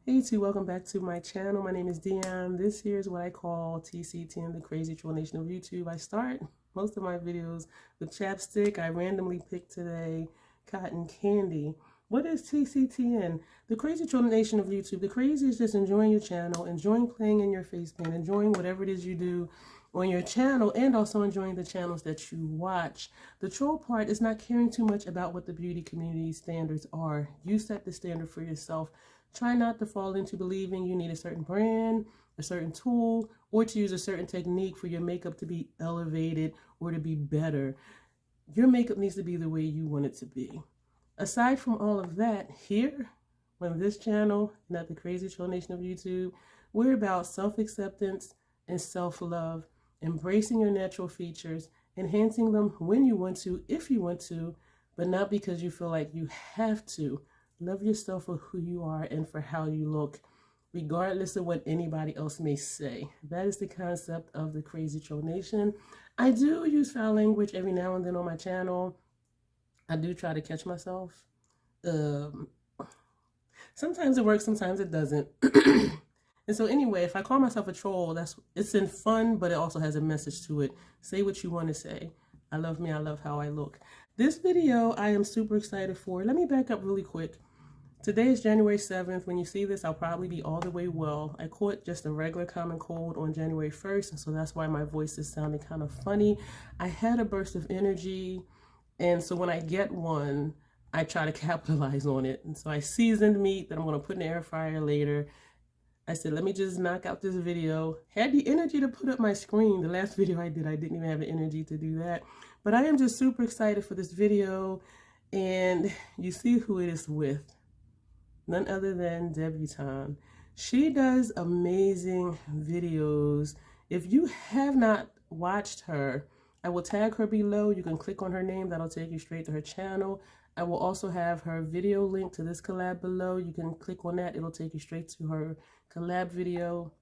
Hey T, welcome back to my channel. My name is Dion. This here is what I call TCTN, the Crazy Troll Nation of YouTube. I start most of my videos with chapstick. I randomly picked today cotton candy. What is TCTN? The Crazy Troll Nation of YouTube. The crazy is just enjoying your channel, enjoying playing in your face paint, enjoying whatever it is you do on your channel, and also enjoying the channels that you watch. The troll part is not caring too much about what the beauty community standards are. You set the standard for yourself. Try not to fall into believing you need a certain brand, a certain tool, or to use a certain technique for your makeup to be elevated or to be better. Your makeup needs to be the way you want it to be. Aside from all of that, here on this channel, not the Crazy Troll Nation of YouTube, we're about self-acceptance and self-love, embracing your natural features, enhancing them when you want to, if you want to, but not because you feel like you have to. Love yourself for who you are and for how you look, regardless of what anybody else may say. That is the concept of the Crazy Troll Nation. I do use foul language every now and then on my channel. I do try to catch myself. Sometimes it works, sometimes it doesn't. And so anyway, if I call myself a troll, it's in fun, but it also has a message to it. Say what you want to say. I love me, I love how I look. This video I am super excited for. Let me back up really quick. Today is January 7th. When you see this, I'll probably be all the way well. I caught just a regular common cold on January 1st, and so that's why my voice is sounding kind of funny. I had a burst of energy, and so when I get one, I try to capitalize on it. And so I seasoned meat that I'm going to put in the air fryer later. I said, let me just knock out this video. Had the energy to put up my screen. The last video I didn't even have the energy to do that. But I am just super excited for this video. And you see who it is with. None other than Debutawn. She does amazing videos. If you have not watched her, I will tag her below. You can click on her name. That'll take you straight to her channel. I will also have her video link to this collab below. You can click on that. It'll take you straight to her collab video.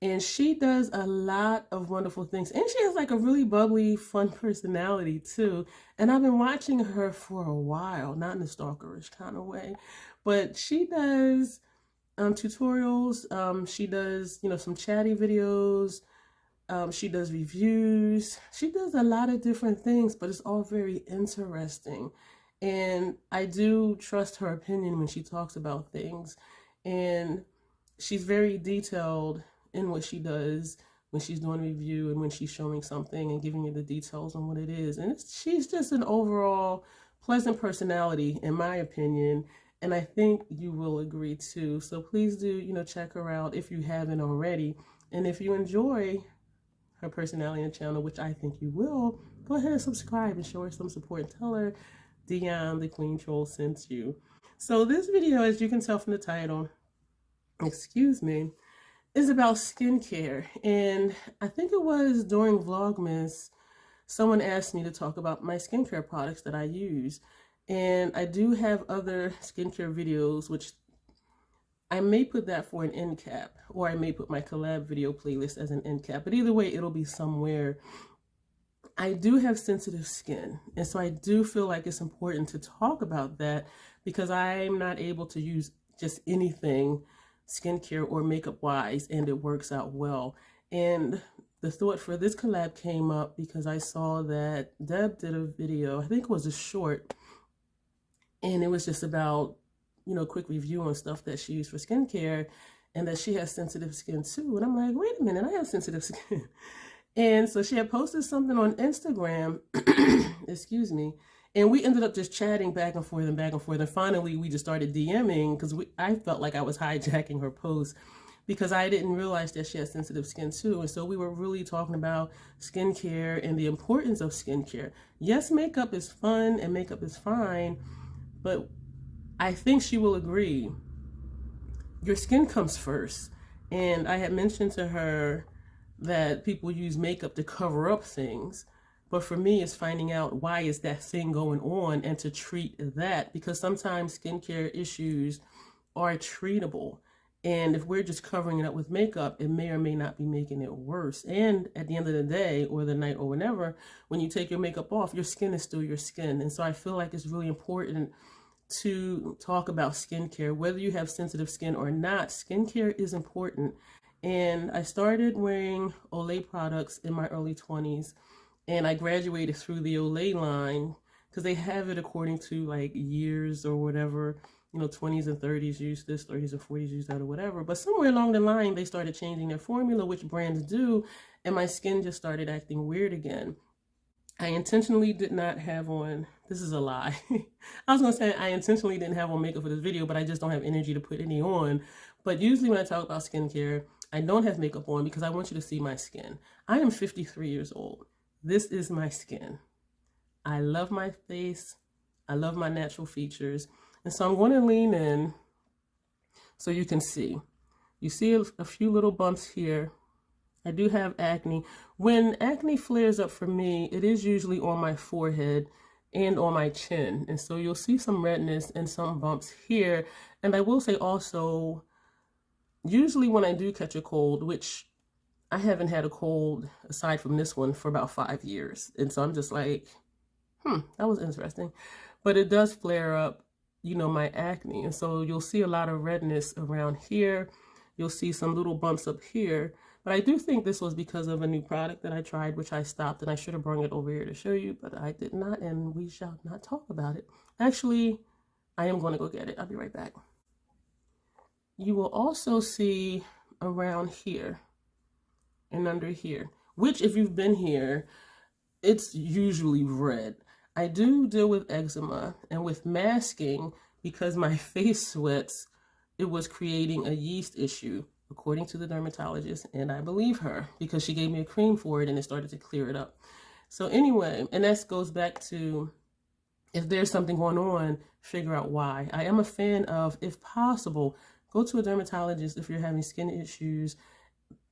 And she does a lot of wonderful things. And she has like a really bubbly, fun personality too. And I've been watching her for a while, not in a stalkerish kind of way. But she does tutorials. She does, some chatty videos. She does reviews. She does a lot of different things, but it's all very interesting. And I do trust her opinion when she talks about things. And she's very detailed in what she does when she's doing a review and when she's showing something and giving you the details on what it is. And she's just an overall pleasant personality, in my opinion. And I think you will agree too. So please do, check her out if you haven't already. And if you enjoy her personality and channel, which I think you will, go ahead and subscribe and show her some support and tell her Dion, the Queen Troll, sent you. So this video, as you can tell from the title, is about skincare. And I think it was during Vlogmas, someone asked me to talk about my skincare products that I use. And I do have other skincare videos, which I may put that for an end cap, or I may put my collab video playlist as an end cap, but either way, it'll be somewhere. I do have sensitive skin, and so I do feel like it's important to talk about that because I'm not able to use just anything skincare or makeup wise, and it works out well. And the thought for this collab came up because I saw that Deb did a video, I think it was a short, and it was just about quick review on stuff that she used for skincare, and that she has sensitive skin too. And I'm like, wait a minute, I have sensitive skin. And so she had posted something on Instagram, excuse me, and we ended up just chatting back and forth. And finally, we just started DMing because I felt like I was hijacking her post because I didn't realize that she has sensitive skin too. And so we were really talking about skincare and the importance of skincare. Yes, makeup is fun and makeup is fine, but I think she will agree, your skin comes first. And I had mentioned to her that people use makeup to cover up things. But for me, it's finding out why is that thing going on and to treat that. Because sometimes skincare issues are treatable. And if we're just covering it up with makeup, it may or may not be making it worse. And at the end of the day or the night or whenever, when you take your makeup off, your skin is still your skin. And so I feel like it's really important to talk about skincare. Whether you have sensitive skin or not, skincare is important. And I started wearing Olay products in my early 20s, and I graduated through the Olay line because they have it according to like years or whatever. 20s and 30s use this, 30s and 40s use that, or whatever. But somewhere along the line, they started changing their formula, which brands do, and my skin just started acting weird again. I intentionally did not have on, this is a lie. I was gonna say I intentionally didn't have on makeup for this video, but I just don't have energy to put any on. But usually when I talk about skincare, I don't have makeup on because I want you to see my skin. I am 53 years old. This is my skin. I love my face. I love my natural features. And so I'm going to lean in so you can see. You see a few little bumps here. I do have acne. When acne flares up for me, it is usually on my forehead and on my chin. And so you'll see some redness and some bumps here. And I will say also, usually when I do catch a cold, which I haven't had a cold aside from this one for about 5 years. And so I'm just like, that was interesting. But it does flare up, my acne. And so you'll see a lot of redness around here. You'll see some little bumps up here. But I do think this was because of a new product that I tried, which I stopped, and I should have brought it over here to show you, but I did not, and we shall not talk about it. Actually, I am going to go get it. I'll be right back. You will also see around here and under here, which if you've been here, it's usually red. I do deal with eczema, and with masking, because my face sweats, it was creating a yeast issue, according to the dermatologist, and I believe her because she gave me a cream for it and it started to clear it up. So anyway, and that goes back to, if there's something going on, figure out why. I am a fan of, if possible, go to a dermatologist if you're having skin issues.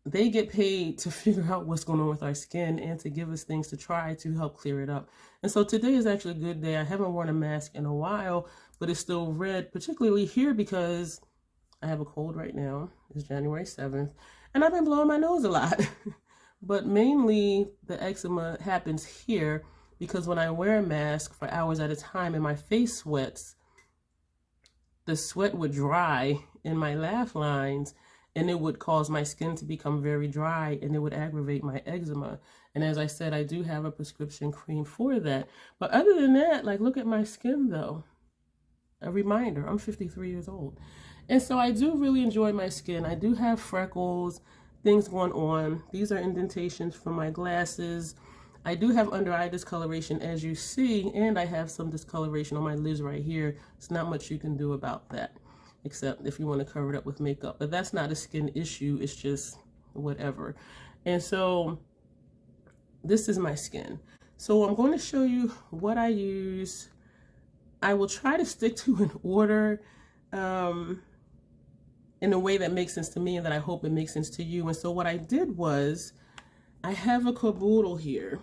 They get paid to figure out what's going on with our skin and to give us things to try to help clear it up. And so today is actually a good day. I haven't worn a mask in a while, but it's still red, particularly here because I have a cold right now. It's January 7th, and I've been blowing my nose a lot. But mainly the eczema happens here because when I wear a mask for hours at a time and my face sweats, the sweat would dry in my laugh lines, and it would cause my skin to become very dry, and it would aggravate my eczema. And as I said, I do have a prescription cream for that. But other than that, like, look at my skin though. A reminder, I'm 53 years old. And so I do really enjoy my skin. I do have freckles, things going on. These are indentations from my glasses. I do have under eye discoloration, as you see, and I have some discoloration on my lids right here. It's not much you can do about that, except if you want to cover it up with makeup. But that's not a skin issue. It's just whatever. And so this is my skin. So I'm going to show you what I use. I will try to stick to an order in a way that makes sense to me and that I hope it makes sense to you. And so what I did was, I have a caboodle here,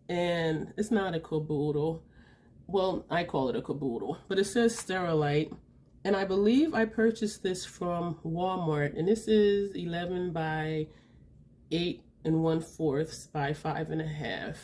and it's not a caboodle. Well, I call it a caboodle, but it says Sterilite. And I believe I purchased this from Walmart, and this is 11 by 8 1/4 by 5.5,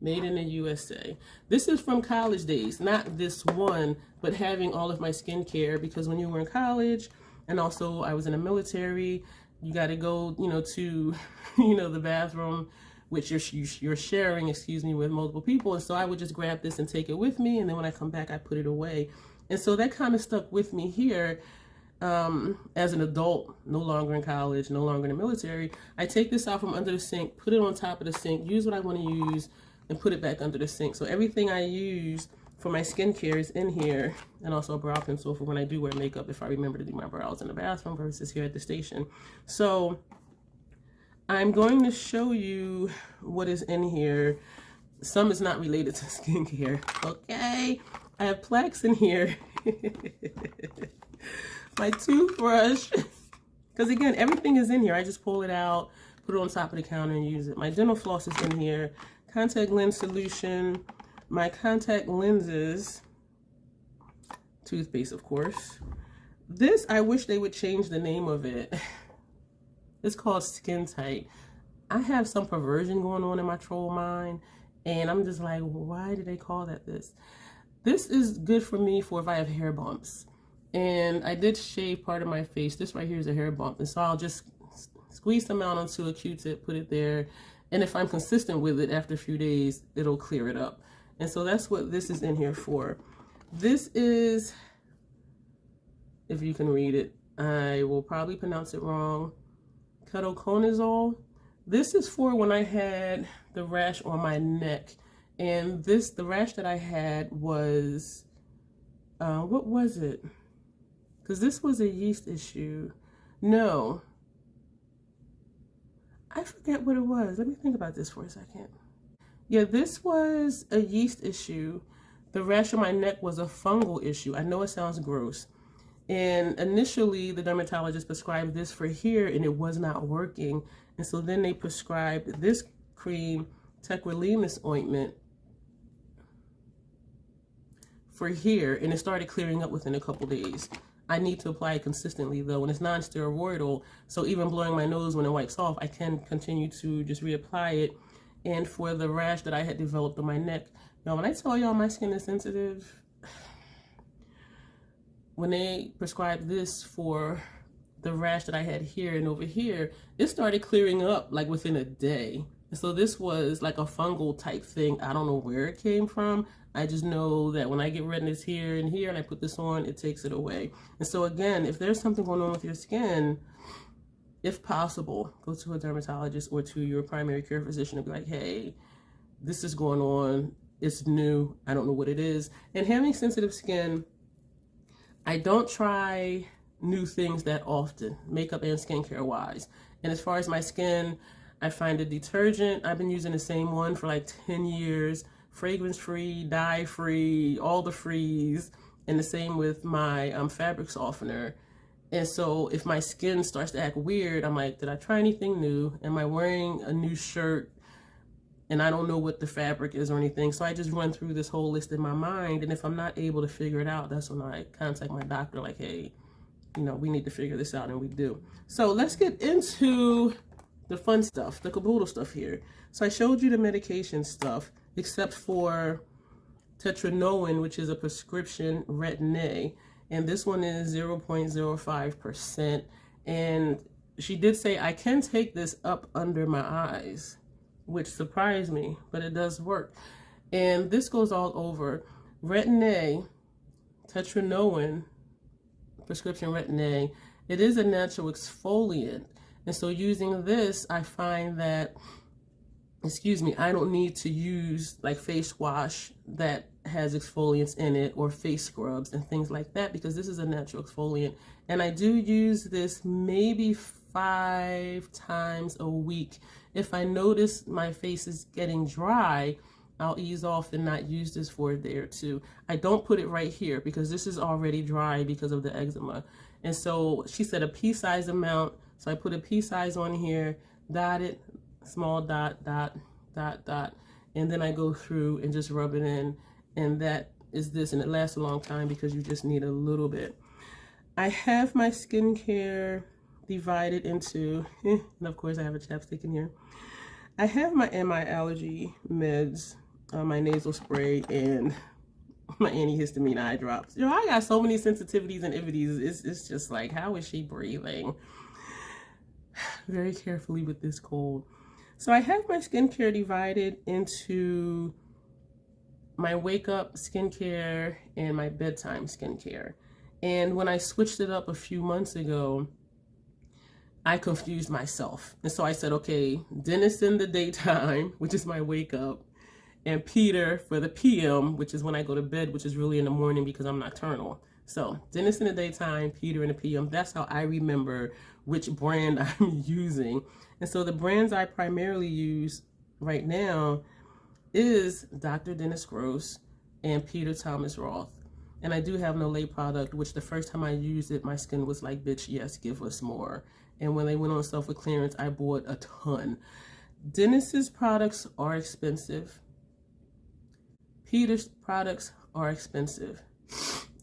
made in the USA. This is from college days, not this one, but having all of my skincare, because when you were in college, and also I was in the military, you got to go, to, the bathroom, which you're sharing, with multiple people. And so I would just grab this and take it with me. And then when I come back, I put it away. And so that kind of stuck with me here as an adult, no longer in college, no longer in the military. I take this out from under the sink, put it on top of the sink, use what I want to use, and put it back under the sink. So everything I use for my skincare is in here, and also a brow pencil for when I do wear makeup, if I remember to do my brows in the bathroom versus here at the station. So I'm going to show you what is in here. Some is not related to skincare, okay? I have plaques in here. My toothbrush, because again, everything is in here. I just pull it out, put it on top of the counter and use it. My dental floss is in here. Contact lens solution, my contact lenses, toothpaste, of course. This, I wish they would change the name of it. It's called Skin Tight. I have some perversion going on in my troll mind, and I'm just like, why did they call that this? This is good for me for if I have hair bumps. And I did shave part of my face. This right here is a hair bump. And so I'll just squeeze some out onto a Q-tip, put it there. And if I'm consistent with it, after a few days, it'll clear it up. And so that's what this is in here for. This is, if you can read it, I will probably pronounce it wrong, ketoconazole. This is for when I had the rash on my neck. And the rash that I had was, what was it? Because this was a yeast issue. No. I forget what it was. Let me think about this for a second. Yeah, this was a yeast issue. The rash on my neck was a fungal issue. I know it sounds gross. And initially, the dermatologist prescribed this for here, and it was not working. And so then they prescribed this cream, tacrolimus ointment, for here, and it started clearing up within a couple days. I need to apply it consistently though, and it's non-steroidal, so even blowing my nose when it wipes off, I can continue to just reapply it. And for the rash that I had developed on my neck, now when I tell y'all my skin is sensitive, when they prescribed this for the rash that I had here and over here, it started clearing up like within a day. And so this was like a fungal type thing. I don't know where it came from. I just know that when I get redness here and here and I put this on, it takes it away. And so again, if there's something going on with your skin, if possible, go to a dermatologist or to your primary care physician and be like, hey, this is going on. It's new. I don't know what it is. And having sensitive skin, I don't try new things that often, makeup and skincare wise. And as far as my skin, I find a detergent. I've been using the same one for like 10 years. Fragrance-free, dye-free, all the frees, and the same with my fabric softener. And so if my skin starts to act weird, I'm like, did I try anything new? Am I wearing a new shirt and I don't know what the fabric is or anything? So I just run through this whole list in my mind, and if I'm not able to figure it out, that's when I contact my doctor like, hey, you know, we need to figure this out, and we do. So let's get into the fun stuff, the caboodle stuff here. So I showed you the medication stuff, except for tetranoin, which is a prescription retin-A, and this one is 0.05%. And she did say I can take this up under my eyes, which surprised me, but it does work. And this goes all over. Retin-A, tetranoin, prescription retin-A, it is a natural exfoliant. And so using this, I find that, I don't need to use like face wash that has exfoliants in it or face scrubs and things like that, because this is a natural exfoliant. And I do use this maybe 5 times a week. If I notice my face is getting dry, I'll ease off and not use this for a day or two. I don't put it right here because this is already dry because of the eczema. And so she said a pea-size amount. So I put a pea-size on here, dot it, small dot, dot, dot, dot, and then I go through and just rub it in, and that is this, and it lasts a long time because you just need a little bit. I have my skincare divided into, and of course I have a chapstick in here. I have my anti-allergy meds, my nasal spray, and my antihistamine eye drops. You know, I got so many sensitivities and ivities. It's just like, how is she breathing? Very carefully with this cold. So I have my skincare divided into my wake up skincare and my bedtime skincare. And when I switched it up a few months ago, I confused myself. And so I said, okay, Dennis in the daytime, which is my wake up, and Peter for the PM, which is when I go to bed, which is really in the morning because I'm nocturnal. So Dennis in the daytime, Peter in the PM. That's how I remember which brand I'm using. And so the brands I primarily use right now is Dr. Dennis Gross and Peter Thomas Roth. And I do have an Olay product, which the first time I used it, my skin was like, bitch, yes, give us more. And when they went on sale for clearance, I bought a ton. Dennis's products are expensive. Peter's products are expensive.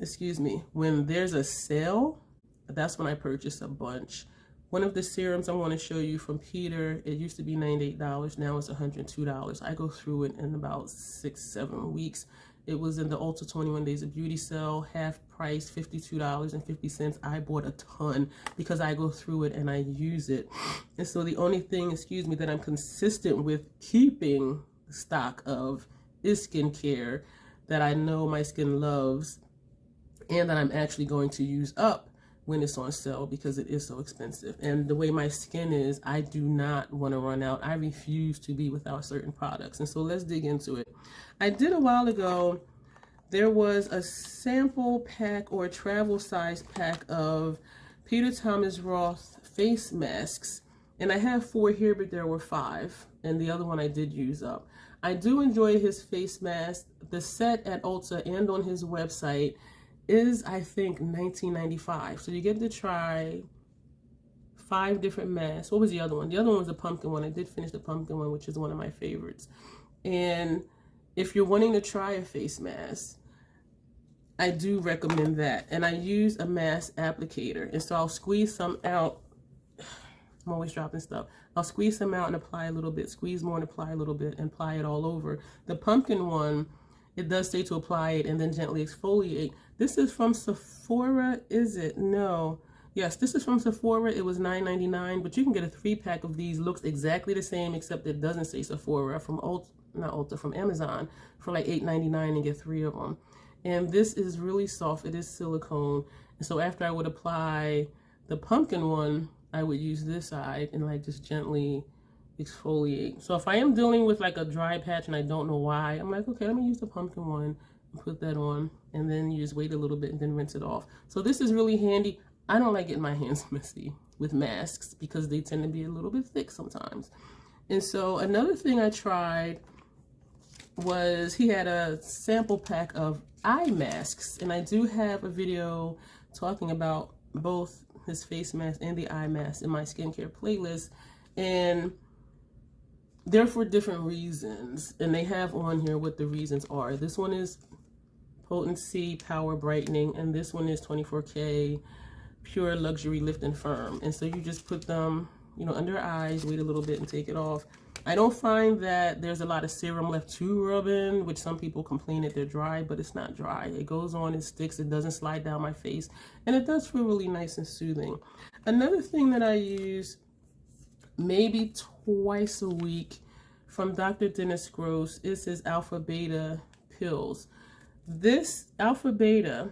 Excuse me. When there's a sale, that's when I purchase a bunch. One of the serums I want to show you from Peter, it used to be $98. Now it's $102. I go through it in about 6-7 weeks. It was in the Ulta 21 Days of Beauty sale, half price, $52.50. I bought a ton because I go through it and I use it. And so the only thing, excuse me, that I'm consistent with keeping stock of is skincare that I know my skin loves and that I'm actually going to use up when it's on sale because it is so expensive. And the way my skin is, I do not want to run out. I refuse to be without certain products. And so let's dig into it. I did a while ago, there was a sample pack or a travel size pack of Peter Thomas Roth face masks. And I have 4 here, but there were 5. And the other one I did use up. I do enjoy his face mask. The set at Ulta and on his website is, I think, $19.95. So you get to try 5 different masks. What was the other one? The other one was the pumpkin one. I did finish the pumpkin one, which is one of my favorites. And if you're wanting to try a face mask, I do recommend that. And I use a mask applicator. And so I'll squeeze some out. I'm always dropping stuff. I'll squeeze some out and apply a little bit, squeeze more and apply a little bit, and apply it all over. The pumpkin one, it does say to apply it and then gently exfoliate. This is from Sephora, is it? No. Yes, this is from Sephora. It was $9.99, but you can get a 3-pack of these. Looks exactly the same, except it doesn't say Sephora. From from Amazon for like $8.99 and get 3 of them. And this is really soft. It is silicone. And so after I would apply the pumpkin one, I would use this side and like just gently exfoliate. So if I am dealing with like a dry patch and I don't know why, I'm like, okay, let me use the pumpkin one and put that on, and then you just wait a little bit and then rinse it off. So this is really handy. I don't like getting my hands messy with masks because they tend to be a little bit thick sometimes. And so another thing I tried was he had a sample pack of eye masks, and I do have a video talking about both his face mask and the eye mask in my skincare playlist, and they're for different reasons, and they have on here what the reasons are. This one is potency power brightening, and this one is 24K pure luxury lift and firm. And so you just put them, you know, under your eyes, wait a little bit and take it off. I don't find that there's a lot of serum left to rub in, which some people complain that they're dry, but it's not dry. It goes on, it sticks, it doesn't slide down my face, and it does feel really nice and soothing. Another thing that I use maybe twice a week from Dr. Dennis Gross is his alpha beta pills. This alpha beta,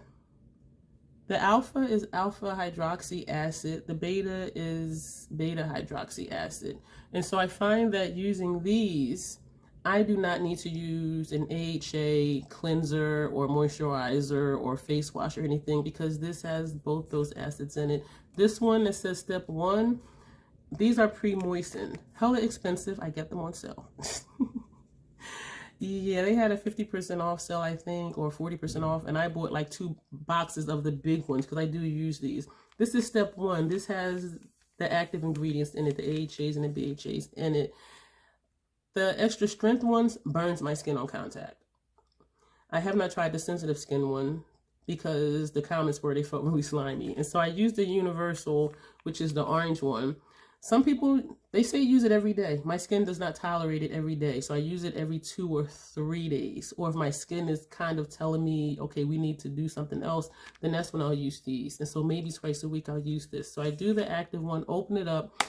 the alpha is alpha hydroxy acid, the beta is beta hydroxy acid. And so I find that using these, I do not need to use an AHA cleanser or moisturizer or face wash or anything, because this has both those acids in it. This one that says step 1, these are pre-moistened. Hella expensive. I get them on sale. Yeah, they had a 50% off sale, I think, or 40% off, and I bought like 2 boxes of the big ones because I do use these. This is step 1. This has the active ingredients in it, the AHAs and the BHAs in it. The extra strength ones burns my skin on contact. I have not tried the sensitive skin one because the comments were they felt really slimy. And so I used the universal, which is the orange one. Some people, they say use it every day. My skin does not tolerate it every day. So I use it every 2 or 3 days. Or if my skin is kind of telling me, okay, we need to do something else, then that's when I'll use these. And so maybe twice a week I'll use this. So I do the active one, open it up,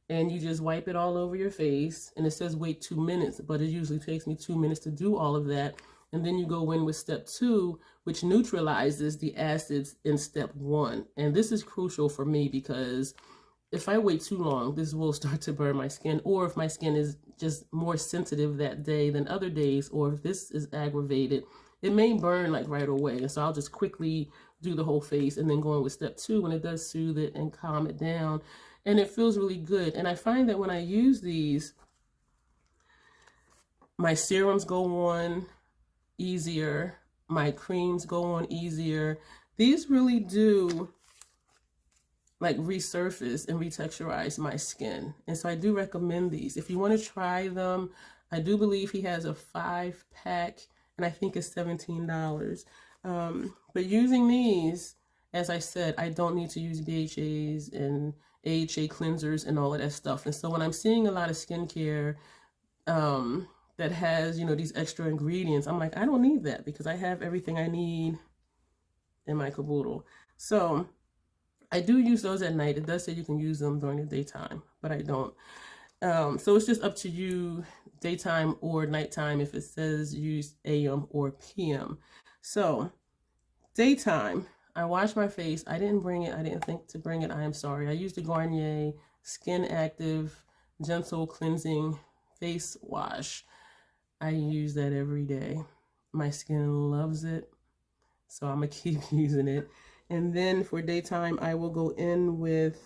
and you just wipe it all over your face. And it says wait 2 minutes, but it usually takes me 2 minutes to do all of that. And then you go in with step 2, which neutralizes the acids in step 1. And this is crucial for me because if I wait too long, this will start to burn my skin, or if my skin is just more sensitive that day than other days, or if this is aggravated, it may burn like right away. And so I'll just quickly do the whole face and then go in with step 2, and it does soothe it and calm it down. And it feels really good. And I find that when I use these, my serums go on easier, my creams go on easier. These really do like resurface and retexturize my skin. And so I do recommend these. If you want to try them, I do believe he has a 5-pack, and I think it's $17. But using these, as I said, I don't need to use BHAs and AHA cleansers and all of that stuff. And so when I'm seeing a lot of skincare that has, you know, these extra ingredients. I'm like, I don't need that because I have everything I need in my caboodle. So I do use those at night. It does say you can use them during the daytime, but I don't. So it's just up to you, daytime or nighttime, if it says use AM or PM. So daytime, I wash my face. I didn't bring it. I didn't think to bring it. I am sorry. I used the Garnier Skin Active Gentle Cleansing Face Wash. I use that every day. My skin loves it, so I'm gonna keep using it. And then for daytime, I will go in with,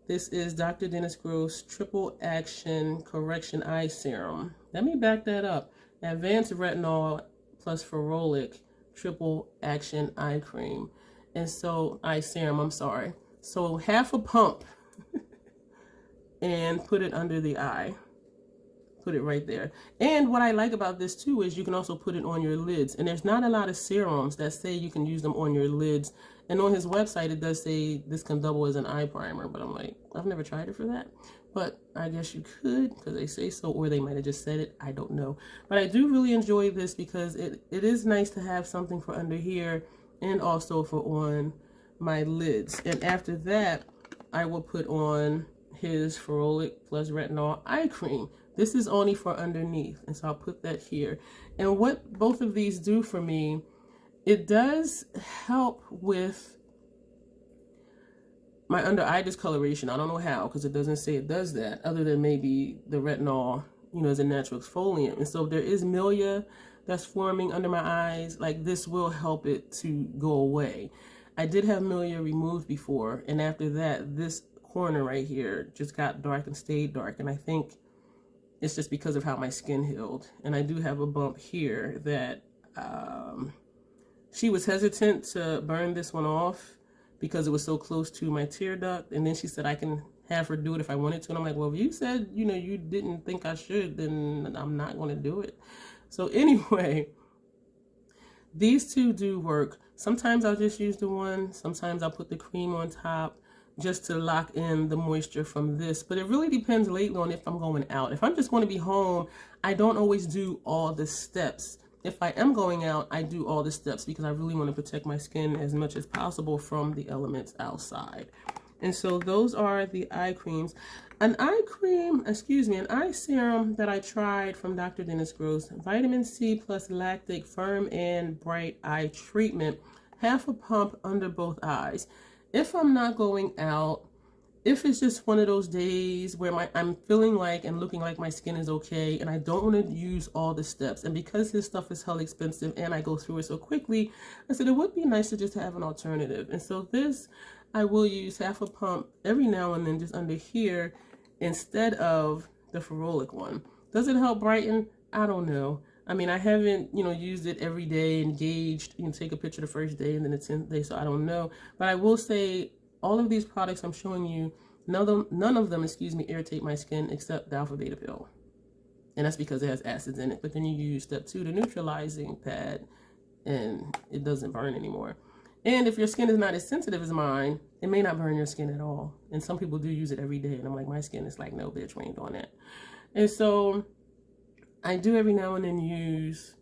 this is Dr. Dennis Gross Triple Action Correction Eye Serum. Let me back that up. Advanced Retinol plus Ferolic Triple Action Eye Cream. And so, eye serum, I'm sorry. So half a pump and put it under the eye. Put it right there. And what I like about this too is you can also put it on your lids. And there's not a lot of serums that say you can use them on your lids. And on his website, it does say this can double as an eye primer. But I'm like, I've never tried it for that. But I guess you could because they say so, or they might have just said it. I don't know. But I do really enjoy this because it is nice to have something for under here and also for on my lids. And after that, I will put on his Ferolic plus Retinol Eye Cream. This is only for underneath, and so I'll put that here. And what both of these do for me, it does help with my under eye discoloration. I don't know how, because it doesn't say it does that, other than maybe the retinol, you know, as a natural exfoliant. And so if there is milia that's forming under my eyes, like this will help it to go away. I did have milia removed before, and after that, this corner right here just got dark and stayed dark, and I think it's just because of how my skin healed. And I do have a bump here that she was hesitant to burn this one off because it was so close to my tear duct. And then she said I can have her do it if I wanted to. And I'm like, well, if you said, you know, you didn't think I should, then I'm not going to do it. So anyway, these two do work. Sometimes I'll just use the one. Sometimes I'll put the cream on top just to lock in the moisture from this. But it really depends lately on if I'm going out. If I'm just going to be home, I don't always do all the steps. If I am going out, I do all the steps because I really want to protect my skin as much as possible from the elements outside. And so those are the eye creams. An eye serum that I tried from Dr. Dennis Gross, Vitamin C plus Lactic Firm and Bright Eye Treatment, half a pump under both eyes. If I'm not going out, if it's just one of those days where I'm feeling like and looking like my skin is okay and I don't want to use all the steps, and because his stuff is hell expensive and I go through it so quickly, I said it would be nice to just have an alternative. And so this, I will use half a pump every now and then just under here instead of the Ferolic one. Does it help brighten? I don't know. I mean, I haven't, you know, used it every day and gauged, you know, take a picture the first day and then the 10th day, so I don't know. But I will say all of these products I'm showing you, none of them, irritate my skin except the alpha beta pill. And that's because it has acids in it. But then you use step 2, the neutralizing pad, and it doesn't burn anymore. And if your skin is not as sensitive as mine, it may not burn your skin at all. And some people do use it every day. And I'm like, my skin is like, no, bitch, we ain't doing that. And so I do every now and then use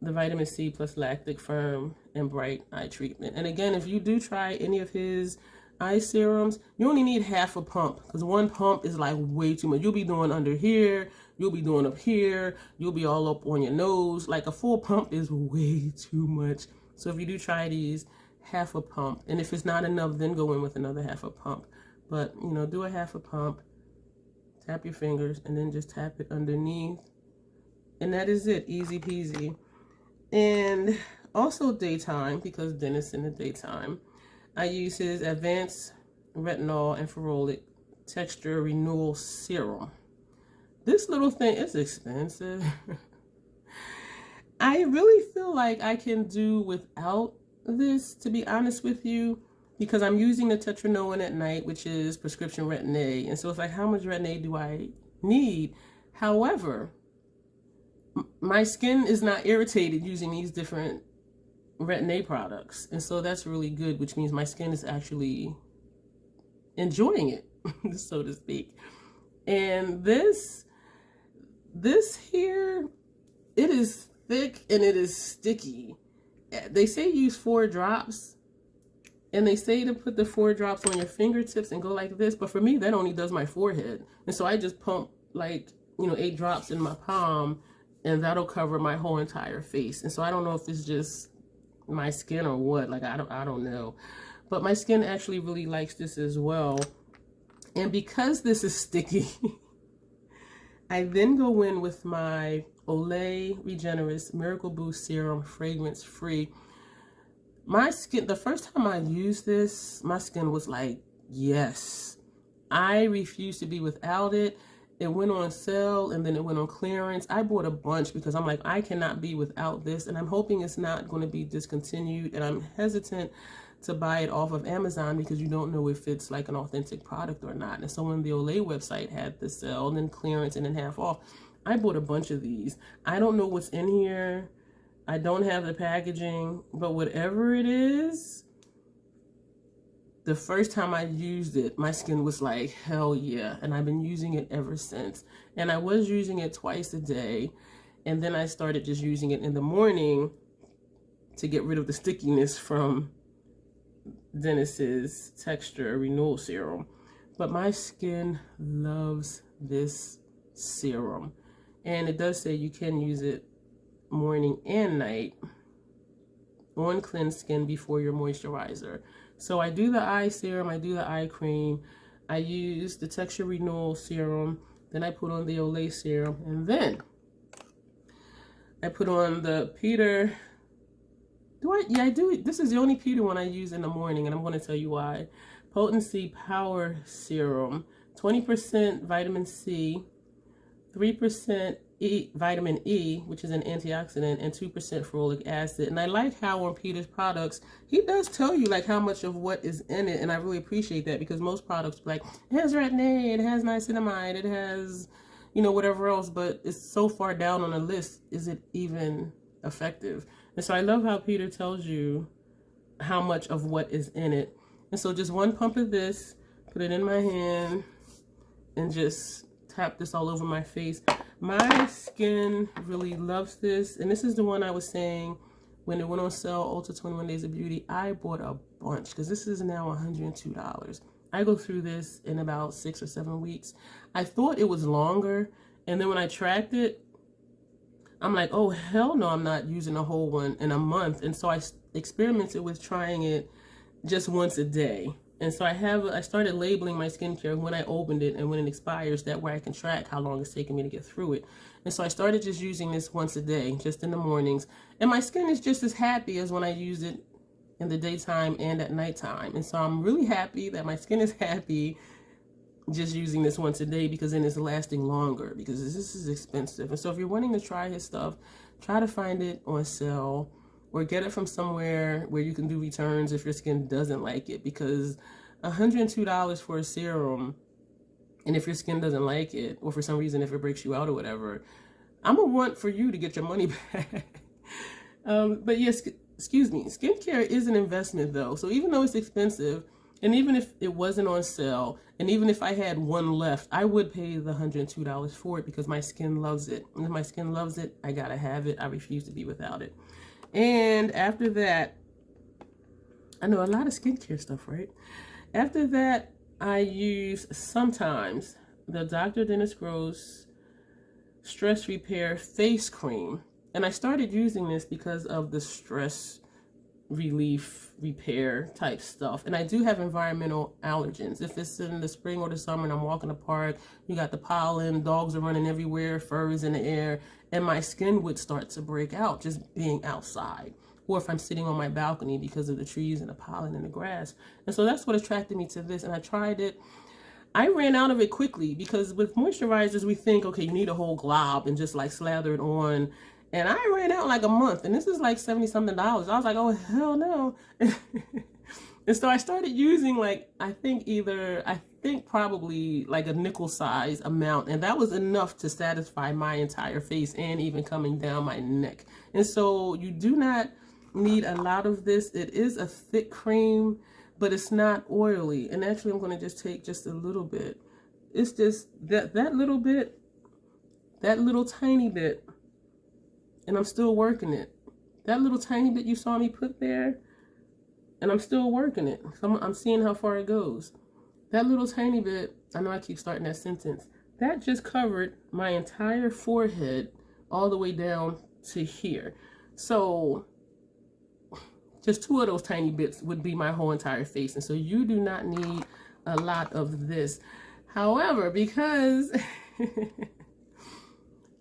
the Vitamin C plus Lactic Firm and Bright Eye Treatment. And again, if you do try any of his eye serums, you only need half a pump because one pump is like way too much. You'll be doing under here, you'll be doing up here, you'll be all up on your nose. Like a full pump is way too much. So if you do try these, half a pump. And if it's not enough, then go in with another half a pump. But, you know, do a half a pump, tap your fingers, and then just tap it underneath. And that is it, easy peasy. And also daytime, because Dennis in the daytime, I use his Advanced Retinol and Ferolic Texture Renewal Serum. This little thing is expensive. I really feel like I can do without this, to be honest with you, because I'm using the Tetranoin at night, which is prescription Retin A. And so it's like, how much Retin A do I need? However, my skin is not irritated using these different Retin A products. And so that's really good, which means my skin is actually enjoying it, so to speak. And this This here, it is thick and it is sticky. They say use 4 drops. And they say to put the 4 drops on your fingertips and go like this. But for me, that only does my forehead. And so I just pump like, 8 drops in my palm. And that'll cover my whole entire face. And so I don't know if it's just my skin or what. Like, I don't know. But my skin actually really likes this as well. And because this is sticky, I then go in with my Olay Regenerist Miracle Boost Serum, fragrance free. My skin, the first time I used this, my skin was like, yes. I refused to be without it. It went on sale and then it went on clearance. I bought a bunch because I'm like, I cannot be without this. And I'm hoping it's not going to be discontinued. And I'm hesitant to buy it off of Amazon because you don't know if it's like an authentic product or not. And so when the Olay website had the sale and then clearance and then half off, I bought a bunch of these. I don't know what's in here. I don't have the packaging, but whatever it is, the first time I used it, my skin was like, hell yeah. And I've been using it ever since. And I was using it twice a day. And then I started just using it in the morning to get rid of the stickiness from Dennis's Texture Renewal Serum. But my skin loves this serum. And it does say you can use it morning and night on cleansed skin before your moisturizer. So I do the eye serum, I do the eye cream, I use the Texture Renewal Serum, then I put on the Olay Serum, and then I put on the Peter. Yeah, I do. This is the only Peter one I use in the morning, and I'm going to tell you why. Potency Power Serum, 20% vitamin C, 3% vitamin E, which is an antioxidant, and 2% ferulic acid. And I like how on Peter's products, he does tell you like how much of what is in it, and I really appreciate that because most products like, it has retin-A, it has niacinamide, it has, whatever else, but it's so far down on the list, is it even effective? And so I love how Peter tells you how much of what is in it. And so just one pump of this, put it in my hand, and just tap this all over my face. My skin really loves this. And this is the one I was saying when it went on sale, Ulta 21 Days of Beauty. I bought a bunch because this is now $102. I go through this in about 6 or 7 weeks. I thought it was longer. And then when I tracked it, I'm like, oh, hell no, I'm not using a whole one in a month. And so I experimented with trying it just once a day. And so I started labeling my skincare when I opened it and when it expires. That way I can track how long it's taking me to get through it. And so I started just using this once a day, just in the mornings. And my skin is just as happy as when I use it in the daytime and at nighttime. And so I'm really happy that my skin is happy just using this once a day, because then it's lasting longer, because this is expensive. And so if you're wanting to try his stuff, try to find it on sale or get it from somewhere where you can do returns if your skin doesn't like it, because $102 for a serum, and if your skin doesn't like it, or for some reason if it breaks you out or whatever, I'm gonna want for you to get your money back. But yes, excuse me, skincare is an investment though. So even though it's expensive, and even if it wasn't on sale, and even if I had one left, I would pay the $102 for it because my skin loves it. And if my skin loves it, I gotta have it. I refuse to be without it. And after that, I know a lot of skincare stuff, right? After that, I use sometimes the Dr. Dennis Gross Stress Repair Face Cream. And I started using this because of the stress relief repair type stuff. And I do have environmental allergens. If it's in the spring or the summer and I'm walking the park, you got the pollen, dogs are running everywhere, fur is in the air, and my skin would start to break out just being outside. Or if I'm sitting on my balcony because of the trees and the pollen and the grass. And so that's what attracted me to this. And I tried it. I ran out of it quickly because with moisturizers, we think, okay, you need a whole glob and just like slather it on. And I ran out like a month, and this is like $70-something. I was like, oh, hell no. And so I started using like, I think probably like a nickel size amount. And that was enough to satisfy my entire face and even coming down my neck. And so you do not need a lot of this. It is a thick cream, but it's not oily. And actually I'm going to just take just a little bit. It's just that little bit that little tiny bit, and I'm still working it. That little tiny bit you saw me put there, and I'm still working it. So I'm seeing how far it goes. That little tiny bit, I know I keep starting that sentence, that just covered my entire forehead all the way down to here. So just 2 of those tiny bits would be my whole entire face. And so you do not need a lot of this. However, because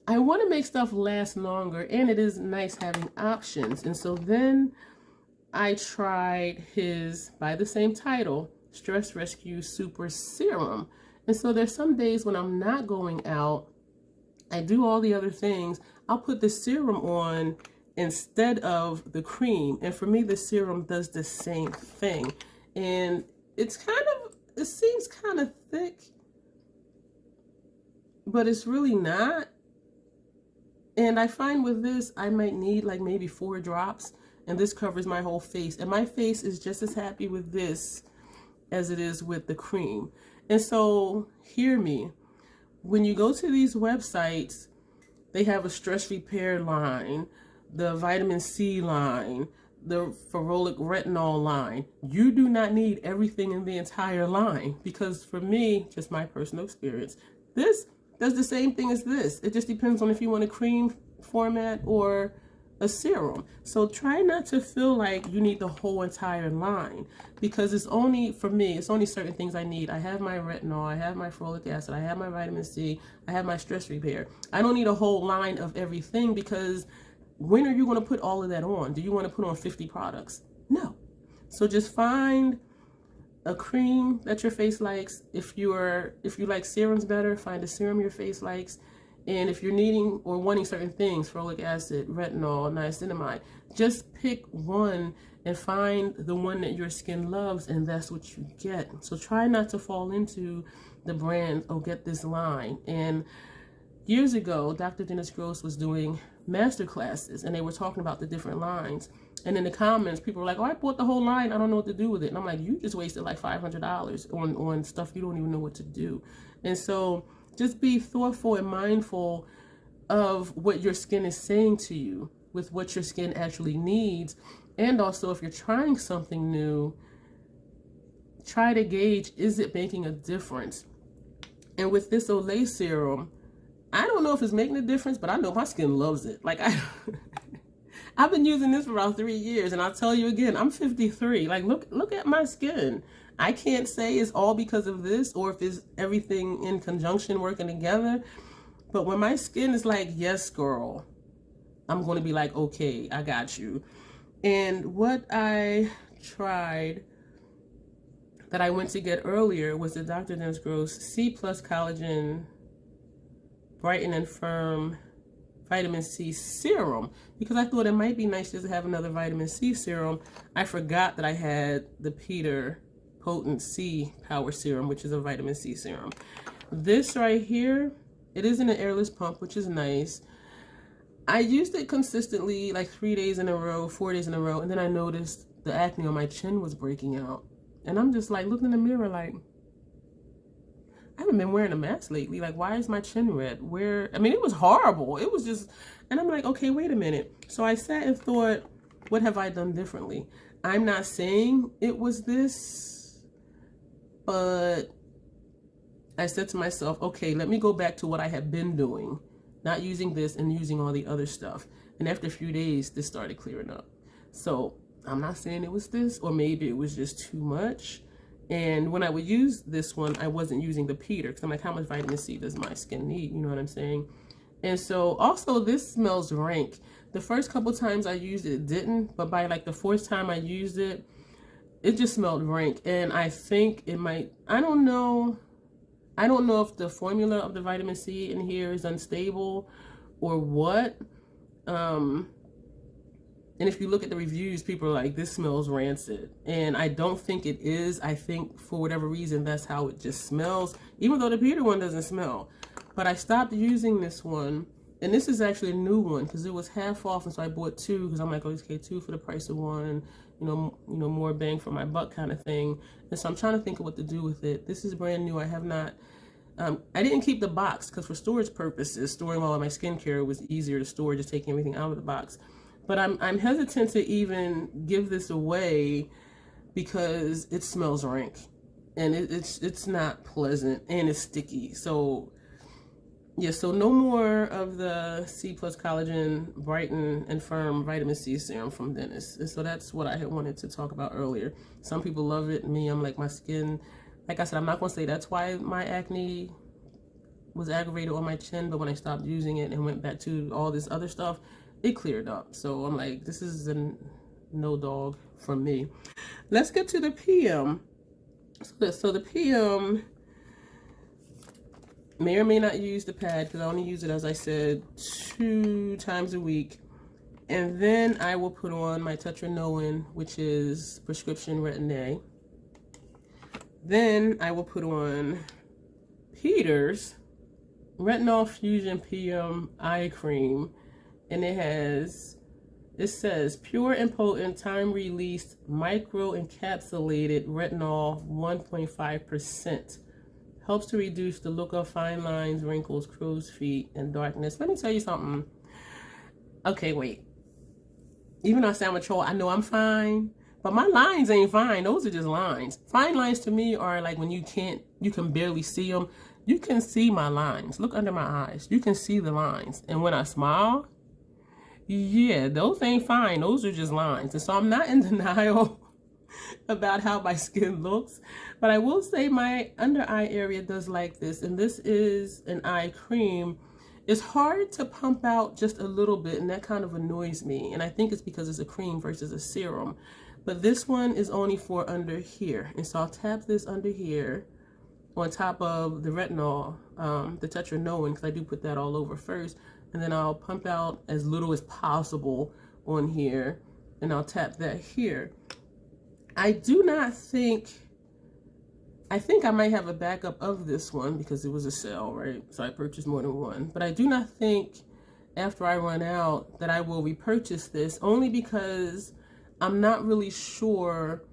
I want to make stuff last longer, and it is nice having options. And so then I tried his, by the same title, Stress Rescue Super Serum. And so there's some days when I'm not going out, I do all the other things, I'll put the serum on instead of the cream. And for me, the serum does the same thing. And it's kind of, it seems kind of thick, but it's really not. And I find with this, I might need like maybe 4 drops, and this covers my whole face. And my face is just as happy with this as it is with the cream. And so, hear me, when you go to these websites, they have a stress repair line, the vitamin C line, the ferrolic retinol line. You do not need everything in the entire line, because for me, just my personal experience, this does the same thing as this. It just depends on if you want a cream format or a serum. So try not to feel like you need the whole entire line, because it's only, for me, it's only certain things I need. I have my retinol, I have my ferrolic acid, I have my vitamin C, I have my stress repair. I don't need a whole line of everything, because when are you going to put all of that on? Do you want to put on 50 products? No. So just find a cream that your face likes. If you like serums better, find a serum your face likes. And if you're needing or wanting certain things, ferrolic acid, retinol, niacinamide, just pick one and find the one that your skin loves, and that's what you get. So try not to fall into the brand, oh, get this line. And years ago, Dr. Dennis Gross was doing master classes, and they were talking about the different lines. And in the comments, people were like, oh, I bought the whole line, I don't know what to do with it. And I'm like, you just wasted like $500 on stuff you don't even know what to do. And so just be thoughtful and mindful of what your skin is saying to you, with what your skin actually needs. And also, if you're trying something new, try to gauge, is it making a difference? And with this Olay serum, I don't know if it's making a difference, but I know my skin loves it. Like, I've been using this for about 3 years, and I'll tell you again, I'm 53. Like, look at my skin. I can't say it's all because of this, or if it's everything in conjunction working together. But when my skin is like, yes, girl, I'm going to be like, okay, I got you. And what I tried that I went to get earlier was the Dr. Dennis Gross C+ Collagen Brighten and Firm Vitamin C Serum, because I thought it might be nice just to have another vitamin C serum. I forgot that I had the Peter Potent C Power Serum, which is a vitamin C serum. This right here, it is in an airless pump, which is nice. I used it consistently like 3 days in a row, 4 days in a row, and then I noticed the acne on my chin was breaking out. And I'm just like looking in the mirror like, I haven't been wearing a mask lately. Like, why is my chin red? I mean, it was horrible. It was just, and I'm like, okay, wait a minute. So I sat and thought, what have I done differently? I'm not saying it was this, but I said to myself, okay, let me go back to what I had been doing, not using this and using all the other stuff. And after a few days, this started clearing up. So I'm not saying it was this, or maybe it was just too much. And when I would use this one, I wasn't using the Peter, because I'm like, how much vitamin C does my skin need? You know what I'm saying? And so also, this smells rank. The first couple times I used it, it didn't, but by like the 4th time I used it, it just smelled rank. And I think it might, I don't know if the formula of the vitamin C in here is unstable or what. And if you look at the reviews, people are like, this smells rancid. And I don't think it is. I think for whatever reason, that's how it just smells, even though the Peter one doesn't smell. But I stopped using this one. And this is actually a new one, because it was half off. And so I bought 2, because I'm like, okay, 2 for the price of 1, you know, more bang for my buck kind of thing. And so I'm trying to think of what to do with it. This is brand new. I have not I didn't keep the box because for storage purposes, storing all of my skincare was easier to store, just taking everything out of the box. But I'm hesitant to even give this away because it smells rank and it's not pleasant and it's sticky. So yeah, so no more of the C+ collagen brighten and firm vitamin C serum from Dennis. And so that's what I had wanted to talk about earlier. Some people love it. Me, I'm like, my skin, like I said, I'm not gonna say that's why my acne was aggravated on my chin, but when I stopped using it and went back to all this other stuff, it cleared up. So I'm like, this is a no dog for me. Let's get to the PM. So the PM, may or may not use the pad because I only use it, as I said, 2 times a week. And then I will put on my Tetranoin, which is prescription Retin A. Then I will put on Peter's Retinol Fusion PM Eye Cream. And it says pure and potent time-released micro-encapsulated retinol 1.5%. Helps to reduce the look of fine lines, wrinkles, crow's feet, and darkness. Let me tell you something. Okay, wait. Even though I sound mature, I know I'm fine, but my lines ain't fine. Those are just lines. Fine lines to me are like when you can barely see them. You can see my lines. Look under my eyes. You can see the lines. And when I smile, yeah, those ain't fine. Those are just lines. And so I'm not in denial about how my skin looks, but I will say my under eye area does like this, and this is an eye cream. It's hard to pump out just a little bit, and that kind of annoys me, and I think it's because it's a cream versus a serum. But this one is only for under here, and so I'll tap this under here on top of the retinol, the Tetranoin, because I do put that all over first, and then I'll pump out as little as possible on here, and I'll tap that here. I think I might have a backup of this one because it was a sale, right? So I purchased more than one. But I do not think after I run out that I will repurchase this, only because I'm not really sure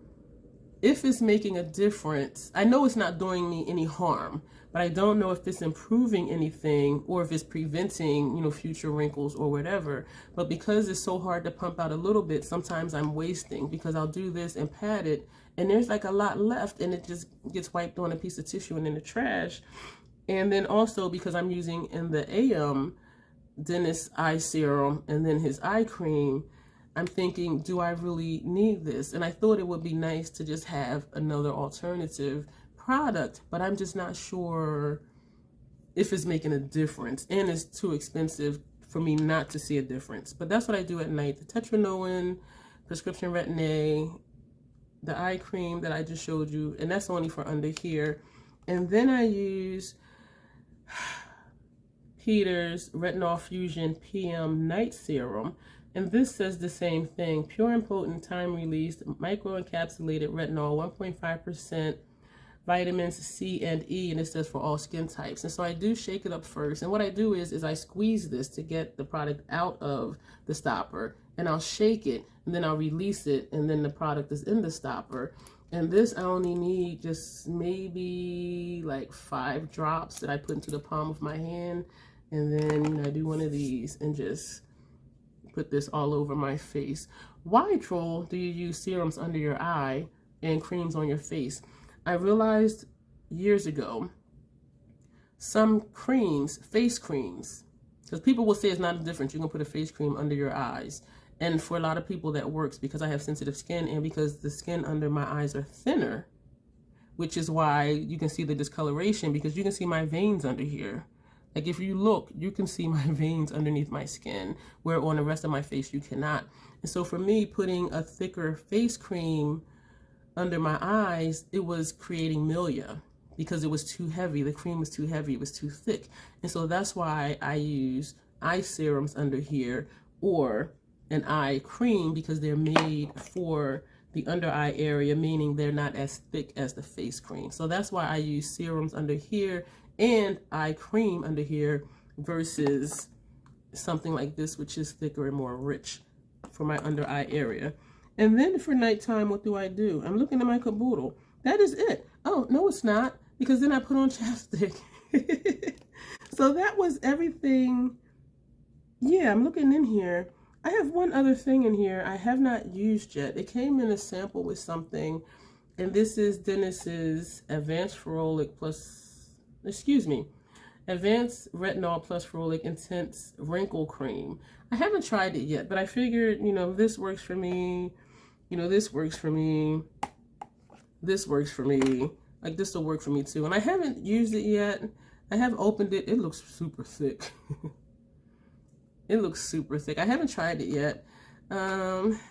if it's making a difference. I know it's not doing me any harm, but I don't know if it's improving anything or if it's preventing, future wrinkles or whatever. But because it's so hard to pump out a little bit, sometimes I'm wasting because I'll do this and pat it and there's like a lot left and it just gets wiped on a piece of tissue and in the trash. And then also because I'm using in the AM Dennis eye serum and then his eye cream, I'm thinking, do I really need this? And I thought it would be nice to just have another alternative product, but I'm just not sure if it's making a difference, and it's too expensive for me not to see a difference. But that's what I do at night. The Tetranoin, prescription Retin A, the eye cream that I just showed you, and that's only for under here. And then I use Peter's Retinol Fusion PM Night Serum. And this says the same thing. Pure and potent, time-released, micro-encapsulated retinol, 1.5%, vitamins C and E, and it says for all skin types. And so I do shake it up first. And what I do is I squeeze this to get the product out of the stopper. And I'll shake it, and then I'll release it, and then the product is in the stopper. And this I only need just maybe like 5 drops that I put into the palm of my hand. And then I do one of these and just put this all over my face. Why, troll, do you use serums under your eye and creams on your face? I realized years ago, some creams, face creams, because people will say it's not a difference. You can put a face cream under your eyes. And for a lot of people that works because I have sensitive skin and because the skin under my eyes are thinner, which is why you can see the discoloration, because you can see my veins under here. Like if you look, you can see my veins underneath my skin, where on the rest of my face you cannot. And so for me, putting a thicker face cream under my eyes, it was creating milia because it was too heavy. The cream was too heavy, it was too thick. And so that's why I use eye serums under here or an eye cream, because they're made for the under eye area, meaning they're not as thick as the face cream. So that's why I use serums under here and eye cream under here versus something like this, which is thicker and more rich for my under eye area. And then for nighttime, what do? I'm looking at my caboodle. That is it. Oh, no, it's not, because then I put on chapstick. So that was everything. Yeah, I'm looking in here. I have one other thing in here I have not used yet. It came in a sample with something, and this is Dennis's Advanced Ferolic Plus, excuse me, Advanced Retinol Plus Ferolic Intense Wrinkle Cream. I haven't tried it yet, but I figured, you know, this works for me, you know, this works for me, this works for me, like this will work for me too. And I haven't used it yet. I have opened it. It looks super thick. It looks super thick. I haven't tried it yet.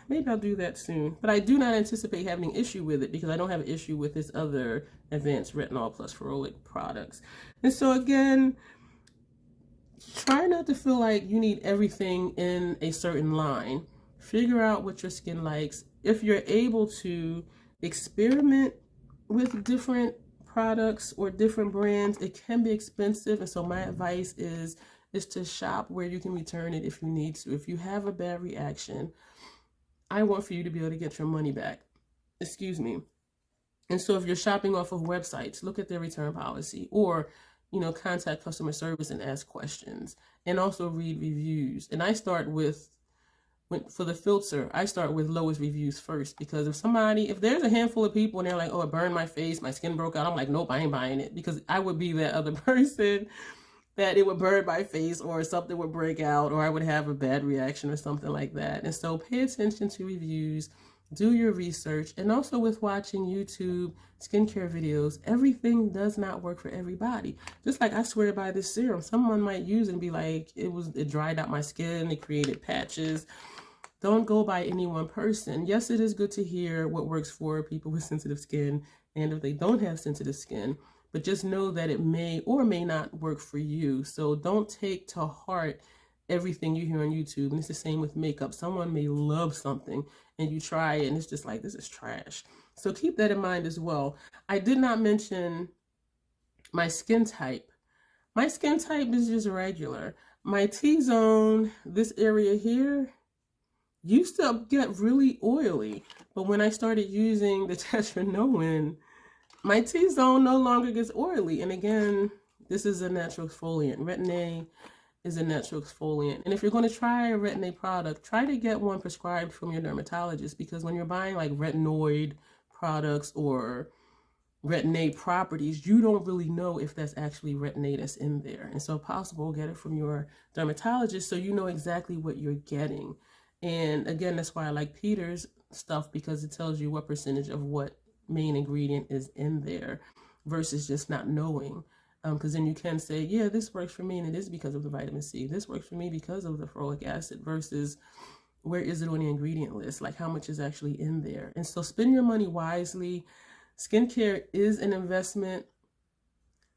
Maybe I'll do that soon. But I do not anticipate having an issue with it because I don't have an issue with this other Advanced Retinol Plus Ferolic products. And so again, try not to feel like you need everything in a certain line. Figure out what your skin likes. If you're able to experiment with different products or different brands, it can be expensive. And so my advice is to shop where you can return it if you need to. If you have a bad reaction, I want for you to be able to get your money back. Excuse me. And so if you're shopping off of websites, look at their return policy, or, you know, contact customer service and ask questions, and also read reviews. And I start with, for the filter, I start with lowest reviews first, because if there's a handful of people and they're like, oh, it burned my face, my skin broke out, I'm like, nope, I ain't buying it, because I would be that other person that it would burn my face or something would break out or I would have a bad reaction or something like that. And so pay attention to reviews, do your research, and also with watching YouTube skincare videos, everything does not work for everybody. Just like I swear by this serum, someone might use it and be like, it dried out my skin, it created patches. Don't go by any one person. Yes, it is good to hear what works for people with sensitive skin and if they don't have sensitive skin, but just know that it may or may not work for you. So don't take to heart everything you hear on YouTube. And it's the same with makeup. Someone may love something and you try it and it's just like, this is trash. So keep that in mind as well. I did not mention my skin type. My skin type is just regular. My T-zone, this area here, used to get really oily. But when I started using the Tetranoin, my T-zone no longer gets oily. And again, this is a natural exfoliant. Retin-A is a natural exfoliant. And if you're going to try a Retin-A product, try to get one prescribed from your dermatologist, because when you're buying like retinoid products or Retin-A properties, you don't really know if that's actually Retin-A that's in there. And so if possible, get it from your dermatologist so you know exactly what you're getting. And again, that's why I like Peter's stuff, because it tells you what percentage of what main ingredient is in there versus just not knowing, because then you can say, yeah, this works for me and it is because of the vitamin C, this works for me because of the ferulic acid, versus where is it on the ingredient list, like how much is actually in there. And so spend your money wisely. Skincare is an investment.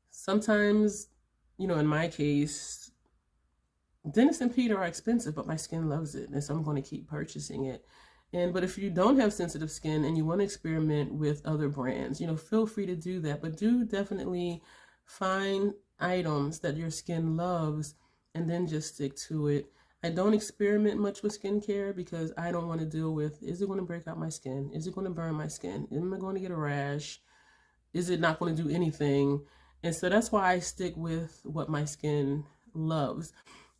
Sometimes, you know, in my case, Dennis and Peter are expensive, but my skin loves it, and so I'm going to keep purchasing it. But if you don't have sensitive skin and you want to experiment with other brands, you know, feel free to do that. But do definitely find items that your skin loves and then just stick to it. I don't experiment much with skincare because I don't want to deal with, is it going to break out my skin? Is it going to burn my skin? Am I going to get a rash? Is it not going to do anything? And so that's why I stick with what my skin loves.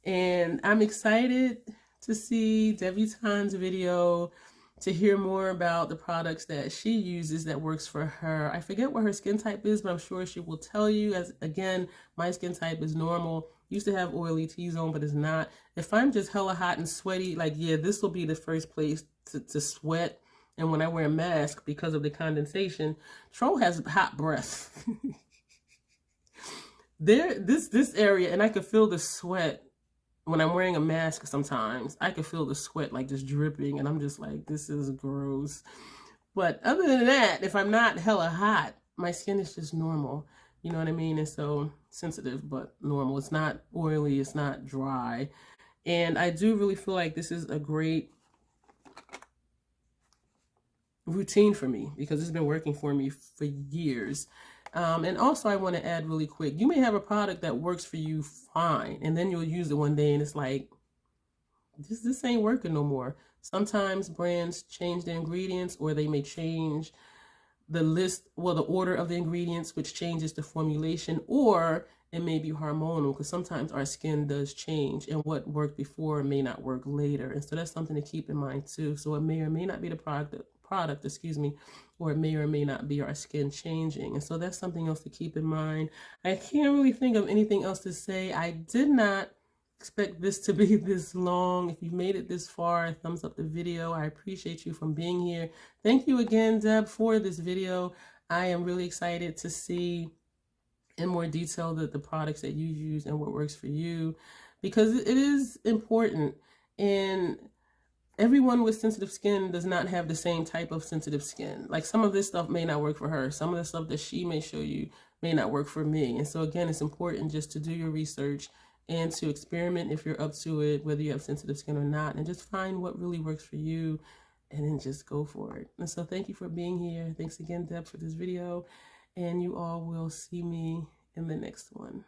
And I'm excited to see Debutawn's video, to hear more about the products that she uses that works for her. I forget what her skin type is, but I'm sure she will tell you. As again, my skin type is normal. Used to have oily T-zone, but it's not. If I'm just hella hot and sweaty, like, yeah, this will be the first place to sweat. And when I wear a mask because of the condensation, Tro has hot breath. This area, and I could feel the sweat. When I'm wearing a mask sometimes, I can feel the sweat like just dripping, and I'm just like, this is gross. But other than that, if I'm not hella hot, my skin is just normal. You know what I mean? And so sensitive, but normal. It's not oily, it's not dry. And I do really feel like this is a great routine for me because it's been working for me for years. And also I want to add really quick, you may have a product that works for you fine, and then you'll use it one day and it's like, this ain't working no more. Sometimes brands change the ingredients, or they may change the list, well, the order of the ingredients, which changes the formulation, or it may be hormonal, because sometimes our skin does change, and what worked before may not work later. And so that's something to keep in mind too. So it may or may not be the product, excuse me, or it may or may not be our skin changing. And so that's something else to keep in mind. I can't really think of anything else to say. I did not expect this to be this long. If you made it this far, thumbs up the video. I appreciate you from being here. Thank you again, Deb, for this video. I am really excited to see in more detail the products that you use and what works for you, because it is important. And everyone with sensitive skin does not have the same type of sensitive skin. Like, some of this stuff may not work for her. Some of the stuff that she may show you may not work for me. And so again, it's important just to do your research and to experiment if you're up to it, whether you have sensitive skin or not, and just find what really works for you and then just go for it. And so thank you for being here. Thanks again, Deb, for this video. And you all will see me in the next one.